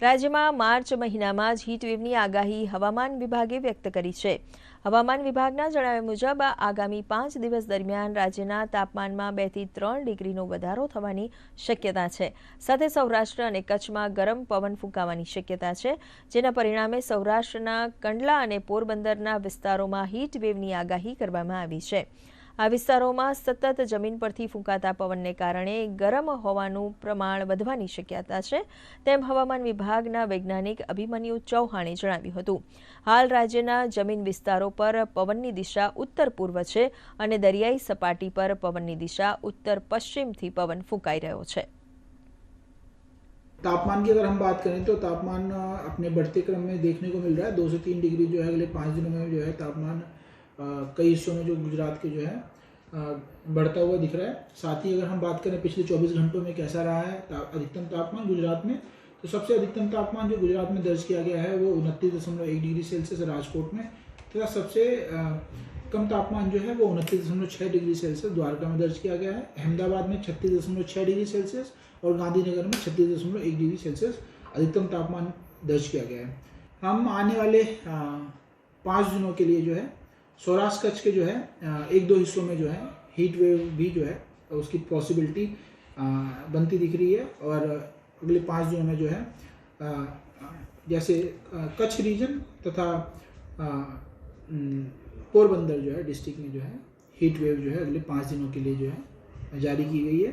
રાજ્યમાં માર્ચ મહિનામાં જ હીટવેવની આગાહી હવામાન વિભાગે વ્યક્ત કરી છે. હવામાન વિભાગના જણાવ્યા મુજબ આગામી 5 દિવસ દરમિયાન રાજ્યના તાપમાનમાં 2 થી 3 ડિગ્રીનો વધારો થવાની શક્યતા છે. સાથે સૌરાષ્ટ્ર અને કચ્છમાં ગરમ પવન ફૂંકાવાની શક્યતા છે, જેના પરિણામે સૌરાષ્ટ્રના કંડલા અને પોરબંદરના વિસ્તારોમાં હીટવેવની આગાહી કરવામાં આવી છે. આ વિસ્તારોમાં સતત જમીન પરથી ફૂંકાતા પવનને કારણે ગરમ હોવાનું પ્રમાણ વધવાની શક્યતા છે, તેમ હવામાન વિભાગના વૈજ્ઞાનિક અભિમન્યુ ચૌહાણે જણાવ્યું હતું. હાલ રાજ્યના જમીન વિસ્તારો પર પવનની દિશા ઉત્તર પૂર્વ છે અને દરિયાઈ સપાટી પર પવનની દિશા उत्तर पश्चिम થી પવન ફૂંકાઈ રહ્યો છે. तापमान की अगर हम बात करें तो तापमान अपने बढ़ते क्रम में देखने को मिल रहा है. 2 से 3 डिग्री जो है अगले 5 दिनों में जो है तापमान कई हिस्सों में जो गुजरात के जो है बढ़ता हुआ दिख रहा है. साथ ही अगर हम बात करें पिछले 24 घंटों में कैसा रहा है अधिकतम तापमान गुजरात में, तो सबसे अधिकतम तापमान जो गुजरात में दर्ज किया गया है वो 29.1 डिग्री सेल्सियस राजकोट में, तथा सबसे कम तापमान जो है वो 29.6 डिग्री सेल्सियस द्वारका में दर्ज किया गया है. अहमदाबाद में 36.6 डिग्री सेल्सियस और गांधीनगर में 36.1 डिग्री सेल्सियस अधिकतम तापमान दर्ज किया गया है. हम आने वाले 5 दिनों के लिए जो है सौराष्ट्र कच्छ के जो है 1-2 हिस्सों में जो है हीट वेव भी जो है उसकी पॉसिबिलिटी बनती दिख रही है. और अगले 5 दिनों में जो है जैसे कच्छ रीजन तथा पोरबंदर जो है डिस्ट्रिक्ट में जो है हीट वेव जो है अगले 5 दिनों के लिए जो है जारी की गई है.